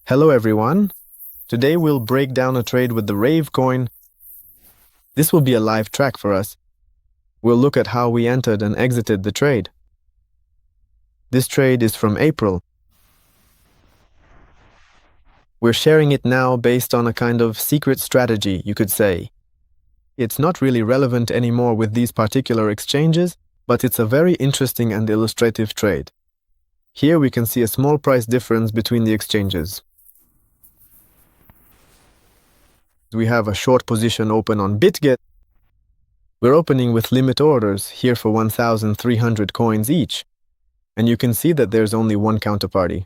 Hello everyone. Today we'll break down a trade with the RAVE coin. This will be a live track for us. We'll look at how we entered and exited the trade. This trade is from April. We're sharing it now based on a kind of secret strategy, you could say. It's not really relevant anymore with these particular exchanges, but it's a very interesting and illustrative trade. Here we can see a small price difference between the exchanges. We have a short position open on BitGet. We're opening with limit orders here for 1,300 coins each, and you can see that there's only one counterparty.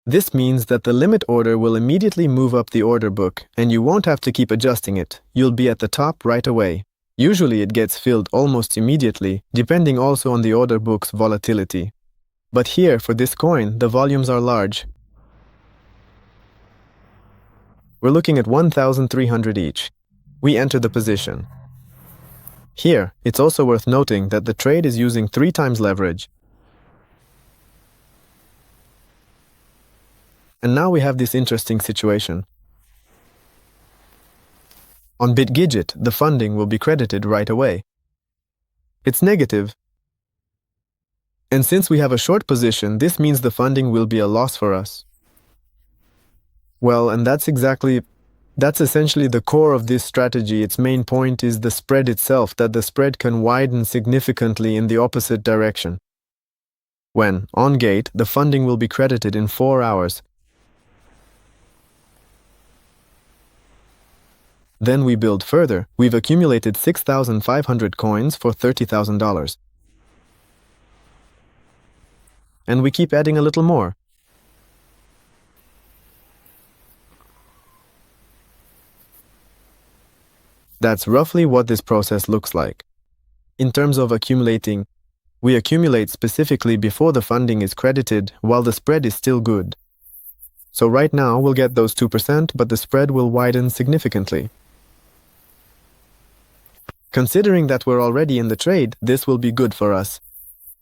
This means that the limit order will immediately move up the order book, and you won't have to keep adjusting it. You'll be at the top right away. Usually it gets filled almost immediately, depending also on the order book's volatility. But here, for this coin, the volumes are large. We're looking at 1,300 each. We enter the position. Here, it's also worth noting that the trade is using 3 times leverage. And now we have this interesting situation. On BitGidget, the funding will be credited right away. It's negative. And since we have a short position, this means the funding will be a loss for us. Well, and that's essentially the core of this strategy. Its main point is the spread itself, that the spread can widen significantly in the opposite direction. When, on gate, the funding will be credited in 4 hours. Then we build further. We've accumulated 6,500 coins for $30,000. And we keep adding a little more. That's roughly what this process looks like. In terms of accumulating, we accumulate specifically before the funding is credited while the spread is still good. So right now we'll get those 2%, but the spread will widen significantly. Considering that we're already in the trade, this will be good for us.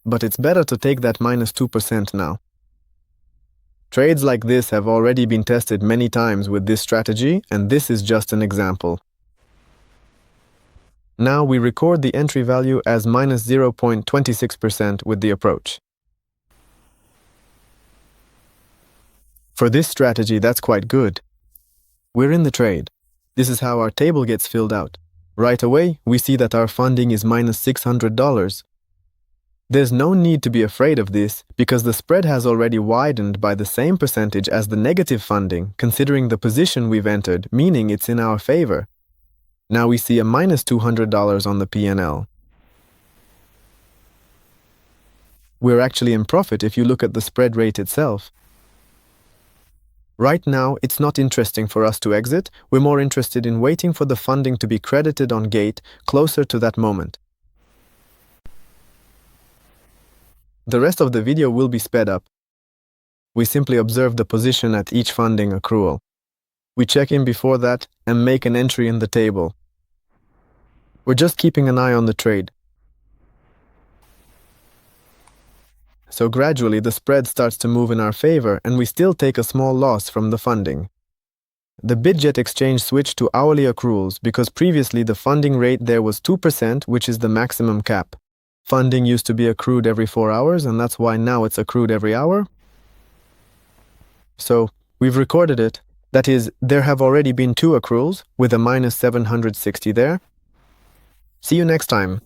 But it's better to take that minus 2% now. Trades like this have already been tested many times with this strategy, and this is just an example. Now we record the entry value as minus 0.26% with the approach. For this strategy, that's quite good. We're in the trade. This is how our table gets filled out. Right away, we see that our funding is minus $600. There's no need to be afraid of this because the spread has already widened by the same percentage as the negative funding, considering the position we've entered, meaning it's in our favor. Now we see a minus $200 on the P&L. We're actually in profit if you look at the spread rate itself. Right now, it's not interesting for us to exit. We're more interested in waiting for the funding to be credited on gate closer to that moment. The rest of the video will be sped up. We simply observe the position at each funding accrual. We check in before that and make an entry in the table. We're just keeping an eye on the trade. So gradually the spread starts to move in our favor and we still take a small loss from the funding. The BitGet exchange switched to hourly accruals because previously the funding rate there was 2%, which is the maximum cap. Funding used to be accrued every 4 hours, and that's why now it's accrued every hour. So we've recorded it. That is, there have already been 2 accruals with a minus 760 there. See you next time.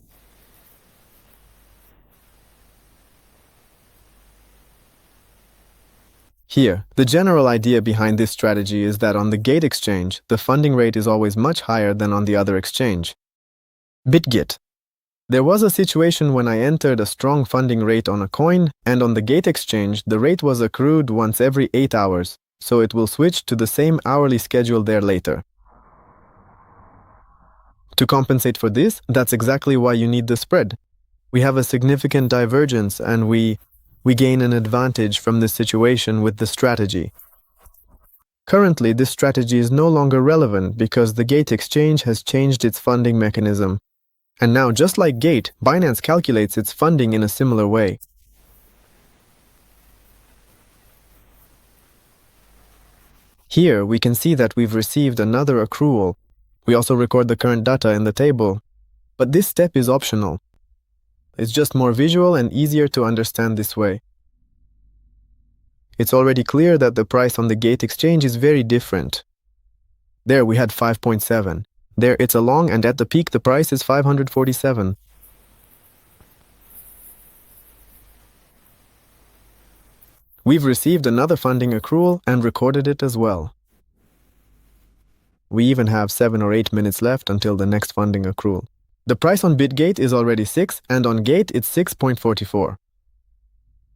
Here, the general idea behind this strategy is that on the gate exchange, the funding rate is always much higher than on the other exchange. BitGet. There was a situation when I entered a strong funding rate on a coin, and on the gate exchange, the rate was accrued once every 8 hours, so it will switch to the same hourly schedule there later. To compensate for this, that's exactly why you need the spread. We have a significant divergence, and we gain an advantage from this situation with the strategy. Currently, this strategy is no longer relevant because the gate exchange has changed its funding mechanism. And now, just like Gate, Binance calculates its funding in a similar way. Here, we can see that we've received another accrual. We also record the current data in the table. But this step is optional. It's just more visual and easier to understand this way. It's already clear that the price on the gate exchange is very different. There we had 5.7. There it's a long, and at the peak the price is 547. We've received another funding accrual and recorded it as well. We even have 7 or 8 minutes left until the next funding accrual. The price on Bitgate is already 6, and on Gate it's 6.44.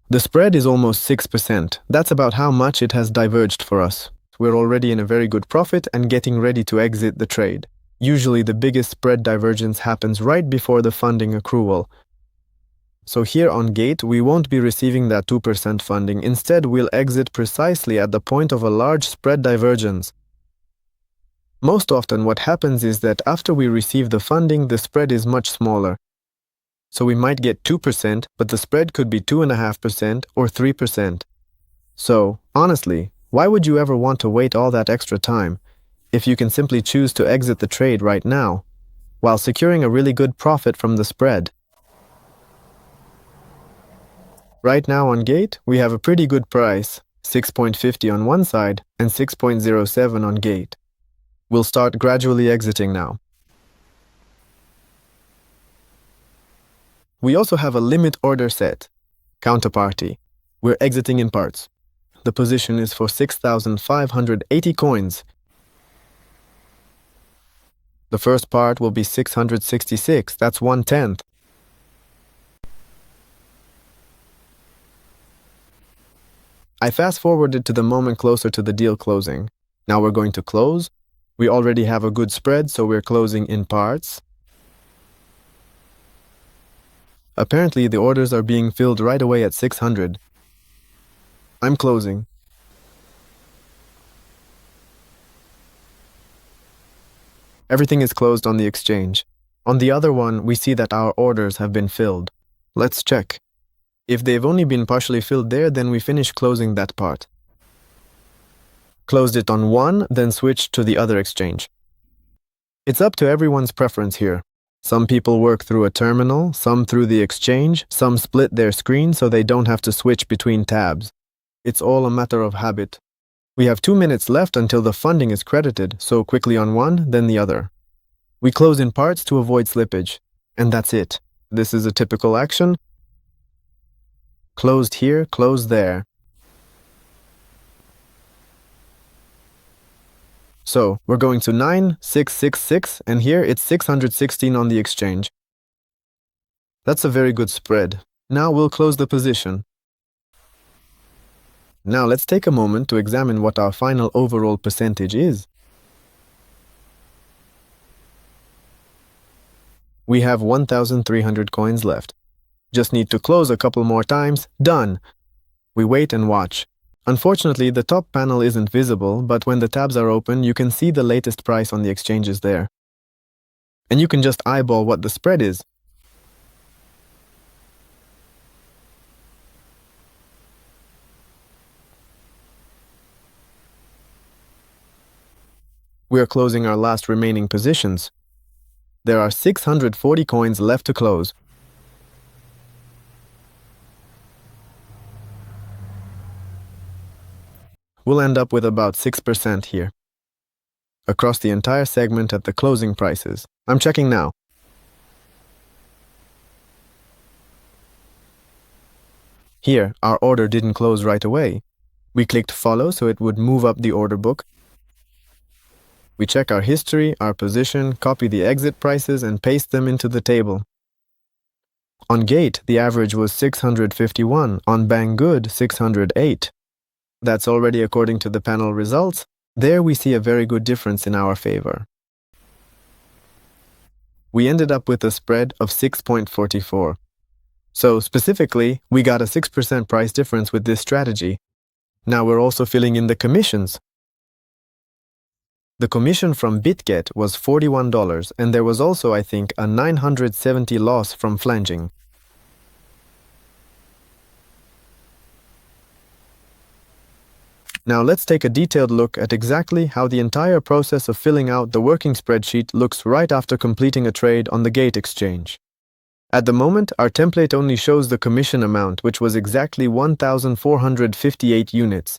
The spread is almost 6%. That's about how much it has diverged for us. We're already in a very good profit and getting ready to exit the trade. Usually the biggest spread divergence happens right before the funding accrual. So here on Gate, we won't be receiving that 2% funding. Instead, we'll exit precisely at the point of a large spread divergence. Most often what happens is that after we receive the funding, the spread is much smaller. So we might get 2%, but the spread could be 2.5% or 3%. So, honestly, why would you ever want to wait all that extra time if you can simply choose to exit the trade right now, while securing a really good profit from the spread? Right now on Gate, we have a pretty good price, 6.50 on one side and 6.07 on Gate. We'll start gradually exiting now. We also have a limit order set, counterparty. We're exiting in parts. The position is for 6,580 coins. The first part will be 666, that's 1/10. I fast-forwarded to the moment closer to the deal closing. Now we're going to close. We already have a good spread, so we're closing in parts. Apparently, the orders are being filled right away at 600. I'm closing. Everything is closed on the exchange. On the other one, we see that our orders have been filled. Let's check. If they've only been partially filled there, then we finish closing that part. Closed it on one, then switched to the other exchange. It's up to everyone's preference here. Some people work through a terminal, some through the exchange, some split their screen so they don't have to switch between tabs. It's all a matter of habit. We have 2 minutes left until the funding is credited, so quickly on one, then the other. We close in parts to avoid slippage. And that's it. This is a typical action. Closed here, closed there. So, we're going to 9666, and here it's 616 on the exchange. That's a very good spread. Now we'll close the position. Now let's take a moment to examine what our final overall percentage is. We have 1,300 coins left. Just need to close a couple more times. Done! We wait and watch. Unfortunately, the top panel isn't visible, but when the tabs are open, you can see the latest price on the exchanges there. And you can just eyeball what the spread is. We are closing our last remaining positions. There are 640 coins left to close. We'll end up with about 6% here, across the entire segment at the closing prices. I'm checking now. Here, our order didn't close right away. We clicked follow so it would move up the order book. We check our history, our position, copy the exit prices, and paste them into the table. On Gate, the average was 651. On Banggood, 608. That's already according to the panel results. There we see a very good difference in our favor. We ended up with a spread of 6.44. So specifically, we got a 6% price difference with this strategy. Now we're also filling in the commissions. The commission from Bitget was $41, and there was also, I think, a 970 loss from flanging. Now let's take a detailed look at exactly how the entire process of filling out the working spreadsheet looks right after completing a trade on the Gate exchange. At the moment, our template only shows the commission amount, which was exactly 1,458 units.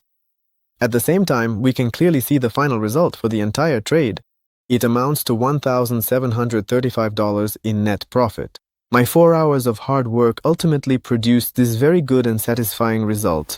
At the same time, we can clearly see the final result for the entire trade. It amounts to $1,735 in net profit. My 4 hours of hard work ultimately produced this very good and satisfying result.